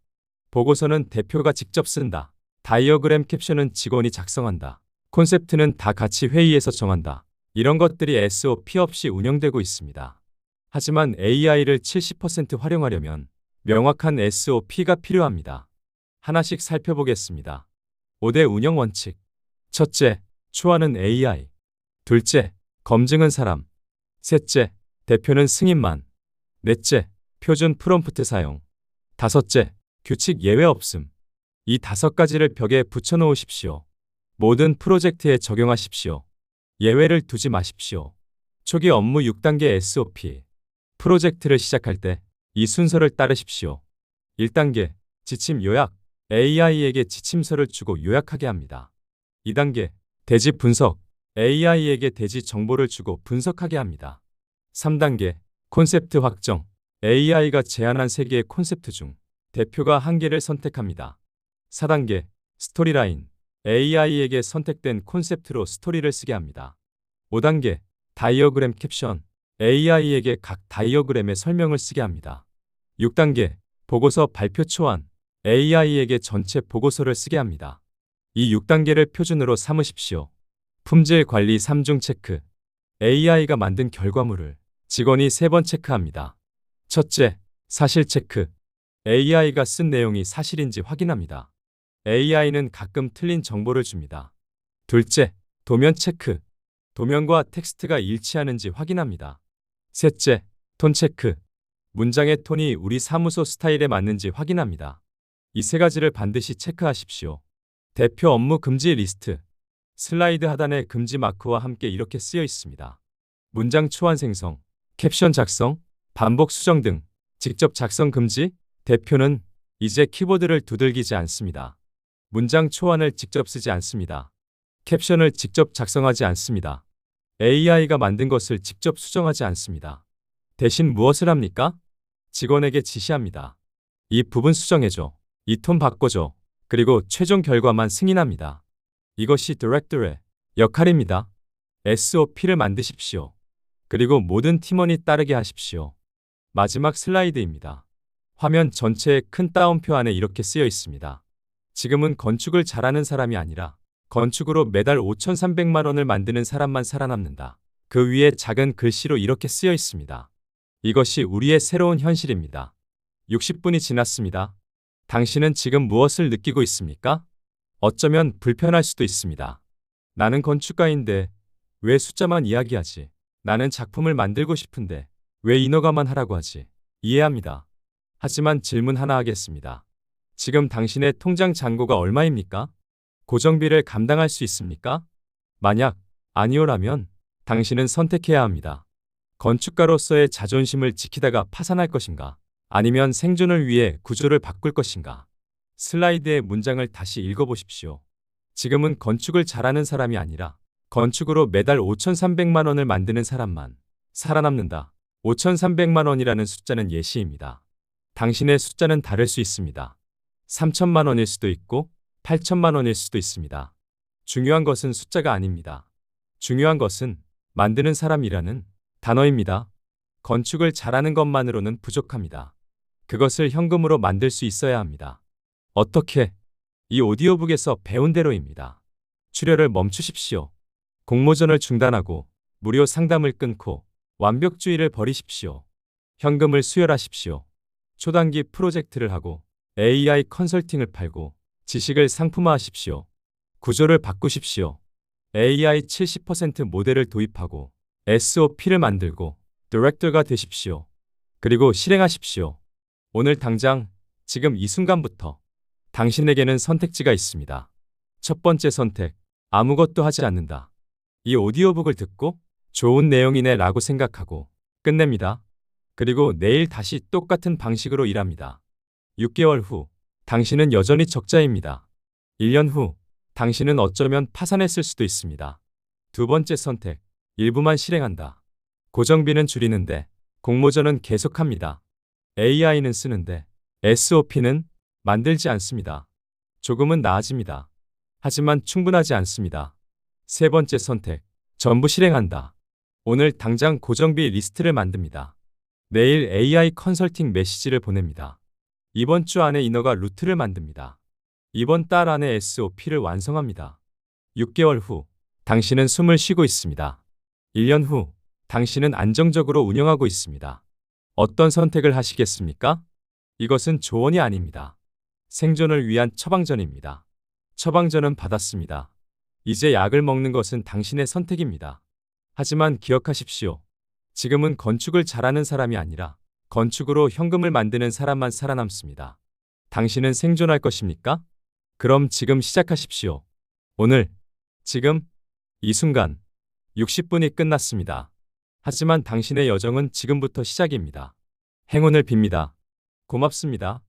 보고서는 대표가 직접 쓴다. 다이어그램 캡션은 직원이 작성한다. 콘셉트는 다 같이 회의에서 정한다. 이런 것들이 SOP 없이 운영되고 있습니다. 하지만 AI를 70% 활용하려면 명확한 SOP가 필요합니다. 하나씩 살펴보겠습니다. 5대 운영 원칙. 첫째, 초안은 AI. 둘째, 검증은 사람. 셋째, 대표는 승인만. 넷째, 표준 프롬프트 사용. 다섯째, 규칙 예외 없음. 이 5가지를 벽에 붙여놓으십시오. 모든 프로젝트에 적용하십시오. 예외를 두지 마십시오. 초기 업무 6단계 SOP. 프로젝트를 시작할 때 이 순서를 따르십시오. 1단계, 지침 요약. AI에게 지침서를 주고 요약하게 합니다. 2단계, 대지 분석. AI에게 대지 정보를 주고 분석하게 합니다. 3단계, 콘셉트 확정. AI가 제안한 3개의 콘셉트 중 대표가 1개를 선택합니다. 4단계, 스토리라인. AI에게 선택된 콘셉트로 스토리를 쓰게 합니다. 5단계, 다이어그램 캡션. AI에게 각 다이어그램의 설명을 쓰게 합니다. 6단계, 보고서 발표 초안. AI에게 전체 보고서를 쓰게 합니다. 이 6단계를 표준으로 삼으십시오. 품질 관리 3중 체크. AI가 만든 결과물을 직원이 3번 체크합니다. 첫째, 사실 체크. AI가 쓴 내용이 사실인지 확인합니다. AI는 가끔 틀린 정보를 줍니다. 둘째, 도면 체크. 도면과 텍스트가 일치하는지 확인합니다. 셋째, 톤 체크. 문장의 톤이 우리 사무소 스타일에 맞는지 확인합니다. 이 3가지를 반드시 체크하십시오. 대표 업무 금지 리스트. 슬라이드 하단에 금지 마크와 함께 이렇게 쓰여 있습니다. 문장 초안 생성, 캡션 작성, 반복 수정 등 직접 작성 금지. 대표는 이제 키보드를 두들기지 않습니다. 문장 초안을 직접 쓰지 않습니다. 캡션을 직접 작성하지 않습니다. AI가 만든 것을 직접 수정하지 않습니다. 대신 무엇을 합니까? 직원에게 지시합니다. 이 부분 수정해줘. 이 톤 바꿔줘. 그리고 최종 결과만 승인합니다. 이것이 디렉터의 역할입니다. SOP를 만드십시오. 그리고 모든 팀원이 따르게 하십시오. 마지막 슬라이드입니다. 화면 전체의 큰 따옴표 안에 이렇게 쓰여 있습니다. 지금은 건축을 잘하는 사람이 아니라 건축으로 매달 5,300만 원을 만드는 사람만 살아남는다. 그 위에 작은 글씨로 이렇게 쓰여 있습니다. 이것이 우리의 새로운 현실입니다. 60분이 지났습니다. 당신은 지금 무엇을 느끼고 있습니까? 어쩌면 불편할 수도 있습니다. 나는 건축가인데 왜 숫자만 이야기하지? 나는 작품을 만들고 싶은데 왜 인허가만 하라고 하지? 이해합니다. 하지만 질문 하나 하겠습니다. 지금 당신의 통장 잔고가 얼마입니까? 고정비를 감당할 수 있습니까? 만약 아니오라면 당신은 선택해야 합니다. 건축가로서의 자존심을 지키다가 파산할 것인가? 아니면 생존을 위해 구조를 바꿀 것인가? 슬라이드의 문장을 다시 읽어보십시오. 지금은 건축을 잘하는 사람이 아니라 건축으로 매달 5,300만 원을 만드는 사람만 살아남는다. 5,300만 원이라는 숫자는 예시입니다. 당신의 숫자는 다를 수 있습니다. 3천만 원일 수도 있고 8천만 원일 수도 있습니다. 중요한 것은 숫자가 아닙니다. 중요한 것은 만드는 사람이라는 단어입니다. 건축을 잘하는 것만으로는 부족합니다. 그것을 현금으로 만들 수 있어야 합니다. 어떻게? 이 오디오북에서 배운 대로입니다. 출혈을 멈추십시오. 공모전을 중단하고 무료 상담을 끊고 완벽주의를 버리십시오. 현금을 수혈하십시오. 초단기 프로젝트를 하고 AI 컨설팅을 팔고 지식을 상품화하십시오. 구조를 바꾸십시오. AI 70% 모델을 도입하고 SOP를 만들고 디렉터가 되십시오. 그리고 실행하십시오. 오늘 당장, 지금 이 순간부터 당신에게는 선택지가 있습니다. 첫 번째 선택, 아무것도 하지 않는다. 이 오디오북을 듣고 좋은 내용이네 라고 생각하고 끝냅니다. 그리고 내일 다시 똑같은 방식으로 일합니다. 6개월 후, 당신은 여전히 적자입니다. 1년 후, 당신은 어쩌면 파산했을 수도 있습니다. 두 번째 선택, 일부만 실행한다. 고정비는 줄이는데 공모전은 계속합니다. AI는 쓰는데 SOP는 만들지 않습니다. 조금은 나아집니다. 하지만 충분하지 않습니다. 세 번째 선택, 전부 실행한다. 오늘 당장 고정비 리스트를 만듭니다. 내일 AI 컨설팅 메시지를 보냅니다. 이번 주 안에 인허가 루트를 만듭니다. 이번 달 안에 SOP를 완성합니다. 6개월 후, 당신은 숨을 쉬고 있습니다. 1년 후, 당신은 안정적으로 운영하고 있습니다. 어떤 선택을 하시겠습니까? 이것은 조언이 아닙니다. 생존을 위한 처방전입니다. 처방전은 받았습니다. 이제 약을 먹는 것은 당신의 선택입니다. 하지만 기억하십시오. 지금은 건축을 잘하는 사람이 아니라 건축으로 현금을 만드는 사람만 살아남습니다. 당신은 생존할 것입니까? 그럼 지금 시작하십시오. 오늘, 지금, 이 순간, 60분이 끝났습니다. 하지만 당신의 여정은 지금부터 시작입니다. 행운을 빕니다. 고맙습니다.